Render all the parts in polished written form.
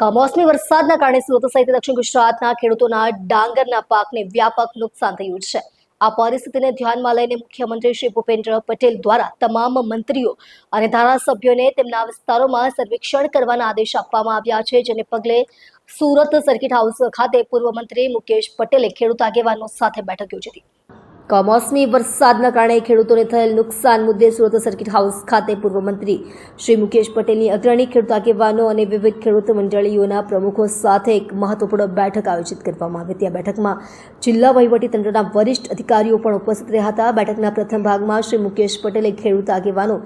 કમોસમી વરસાદના કારણે સુરત સહિત દક્ષિણ ગુજરાતના ખેડૂતોના ડાંગરના પાકને વ્યાપક નુકસાન થયું છે। આ પરિસ્થિતિને ધ્યાનમાં લઈને મુખ્યમંત્રી શ્રી ભૂપેન્દ્ર પટેલ દ્વારા તમામ મંત્રીઓ અને ધારાસભ્યોને તેમના વિસ્તારોમાં સર્વેક્ષણ કરવાના આદેશ આપવામાં આવ્યા છે, જેને પગલે સુરત સર્કિટ હાઉસ ખાતે પૂર્વ મંત્રી મુકેશ પટેલે ખેડૂત આગેવાનો સાથે બેઠક યોજી હતી। કમોસમી વરસાદના કારણે ખેડૂતોને થયેલ નુકસાન મુદ્દે સુરત સર્કિટ હાઉસ ખાતે પૂર્વ મંત્રી શ્રી મુકેશ પટેલની અગ્રણી ખેડૂત આગેવાનો અને વિવિધ ખેડૂત મંડળીઓના પ્રમુખો સાથે એક મહત્વપૂર્ણ બેઠક આયોજિત કરવામાં આવી હતી। આ બેઠકમાં જિલ્લા વહીવટીતંત્રના વરિષ્ઠ અધિકારીઓ પણ ઉપસ્થિત રહ્યા હતા। બેઠકના પ્રથમ ભાગમાં શ્રી મુકેશ પટેલે ખેડૂત આગેવાનો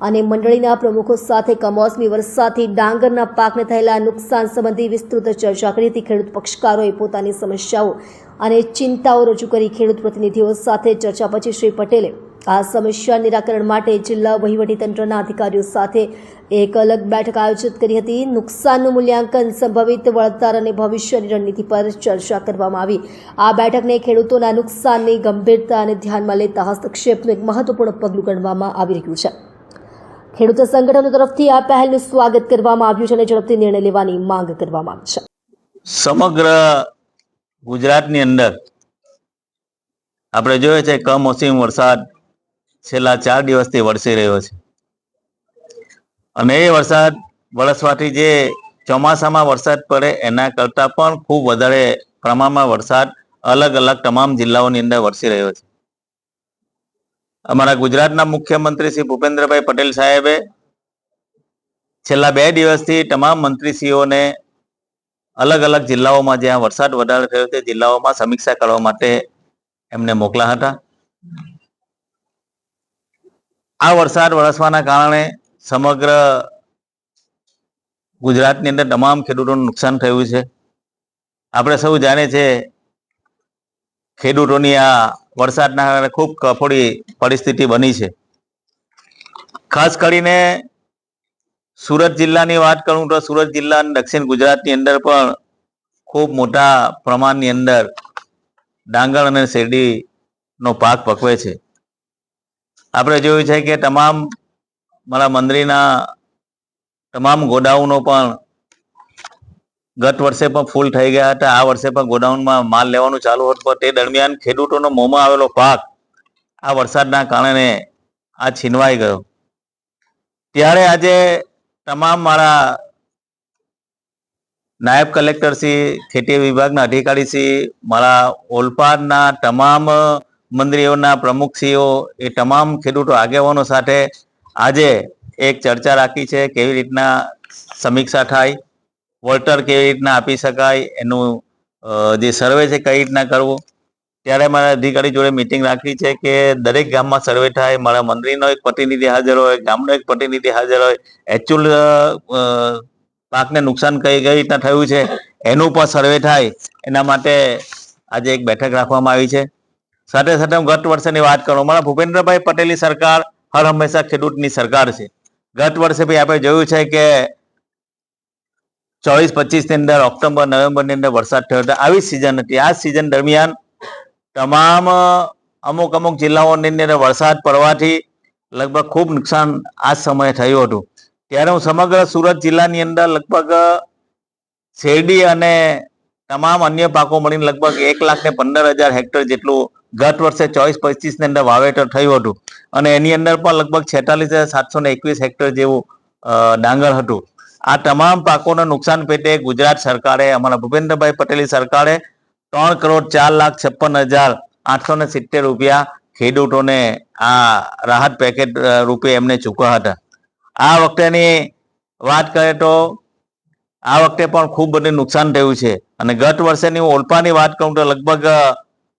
અને મંડળીના પ્રમુખો સાથે કમોસમી વરસાદથી ડાંગરના પાકને થયેલા નુકસાન સંબંધી વિસ્તૃત ચર્ચા કરી હતી। ખેડૂત પક્ષકારોએ પોતાની સમસ્યાઓ અને ચિંતાઓ રજૂ કરી। ખેડૂત પ્રતિનિધિઓ સાથે ચર્ચા પછી શ્રી પટેલે આ સમસ્યા નિરાકરણ માટે જિલ્લા વહીવટીતંત્રના અધિકારીઓ સાથે એક અલગ બેઠક આયોજિત કરી હતી। નુકસાનનું મૂલ્યાંકન, સંભવિત વળતર અને ભવિષ્યની રણનીતિ પર ચર્ચા કરવામાં આવી। આ બેઠકને ખેડૂતોના નુકસાનની ગંભીરતા અને ધ્યાનમાં લેતા હસ્તક્ષેપનું એક મહત્વપૂર્ણ પગલું ગણવામાં આવી રહ્યું છે। ખેડૂત સંગઠનો તરફથી આ પહેલનું સ્વાગત કરવામાં આવ્યું છે અને ઝડપથી નિર્ણય લેવાની માંગ કરવામાં આવી છે। સમગ્ર ગુજરાતની અંદર આપણે જોઈએ છે કમોસમી વરસાદ છેલ્લા 4 દિવસથી વરસી રહ્યો છે અને એ વરસાદ વરસવાથી જે ચોમાસામાં વરસાદ પડે એના કરતાં પણ ખૂબ વધારે પ્રમાણમાં વરસાદ અલગ અલગ તમામ જિલ્લાઓની અંદર વરસી રહ્યો છે। અમારા ગુજરાતના મુખ્યમંત્રી શ્રી ભૂપેન્દ્રભાઈ પટેલ સાહેબે છેલ્લા 2 દિવસથી તમામ મંત્રીશ્રીઓને અલગ અલગ જિલ્લાઓમાં જ્યાં વરસાદ વધારે થયો તે જિલ્લાઓમાં સમીક્ષા કરવા માટે એમને મોકલ્યા હતા। આ વરસાદ વરસવાના કારણે સમગ્ર ગુજરાતની અંદર તમામ ખેડૂતોનું નુકસાન થયું છે। આપણે સૌ જાણીએ છીએ ખેડૂતોની આ વરસાદના કારણે ખૂબ કફોડી પરિસ્થિતિ બની છે। ખાસ કરીને સુરત જિલ્લાની વાત કરું તો સુરત જિલ્લા અને દક્ષિણ ગુજરાતની અંદર પણ ખૂબ મોટા પ્રમાણની અંદર ડાંગર અને શેરડીનો પાક પકવે છે। આપણે જોયું છે કે તમામ મારા મંત્રીના તમામ ગોડાઉનો પણ ગત વર્ષે પણ ફૂલ થઈ ગયા હતા। આ વર્ષે પણ ગોડાઉનમાં માલ લેવાનું ચાલુ હતું, પણ તે દરમિયાન ખેડૂતોનો મોંમાં આવેલો પાક આ વરસાદના કારણે આ છીનવાઈ ગયો। ત્યારે આજે તમામ મારા નાયબ કલેક્ટરશ્રી, ખેતી વિભાગના અધિકારીશ્રી, મારા ઓલપાડના તમામ મંત્રીઓના પ્રમુખશ્રીઓ, એ તમામ ખેડૂતો આગેવાનો સાથે આજે એક ચર્ચા રાખી છે કેવી રીતના સમીક્ષા થાય, વળતર કેવી રીતના આપી શકાય, એનું જે સર્વે છે કઈ રીતના કરવું। ત્યારે મારા અધિકારી જોડે મિટિંગ રાખી છે કે દરેક ગામમાં સર્વે થાય, મારા મંત્રીનો એક પ્રતિનિધિ હાજર હોય, ગામનો એક પ્રતિનિધિ હાજર હોય, એકચ્યુઅલ પાકને નુકસાન કઈ રીતના થયું છે એનું પણ સર્વે થાય। એના માટે આજે એક બેઠક રાખવામાં આવી છે। સાથે સાથે હું ગત વર્ષની વાત કરું, અમારા ભૂપેન્દ્રભાઈ પટેલની સરકાર હર હંમેશા ખેડૂતની સરકાર છે। ગત વર્ષે ભાઈ આપણે જોયું છે કે 24-25 ની અંદર ઓક્ટોબર નવેમ્બરની અંદર વરસાદ થયો હતો। આવી સિઝન હતી। આ સિઝન દરમિયાન તમામ અમુક જિલ્લાઓની અંદર વરસાદ પડવાથી લગભગ ખૂબ નુકસાન આ સમયે થયું હતું। ત્યારે હું સમગ્ર સુરત જિલ્લાની અંદર લગભગ શેરડી અને તમામ અન્ય પાકો મળીને લગભગ 1,15,000 હેક્ટર જેટલું ગત વર્ષે 24-25 ની અંદર વાવેતર થયું હતું અને એની અંદર પણ લગભગ 46,721 હેક્ટર જેવું ડાંગર હતું। આ તમામ પાકોના નુકસાન પેટે ગુજરાત સરકારે, અમારા ભૂપેન્દ્રભાઈ પટેલની સરકારે 3,04,56,870 રૂપિયા ખેડૂતોને આ રાહત પેકેજ રૂપે એમને ચૂકવ્યા હતા। આ વખતેની વાત કરીએ તો આ વખતે પણ ખૂબ બધું નુકસાન થયું છે અને ગત વર્ષેની હું ઓલપાની વાત કરું તો લગભગ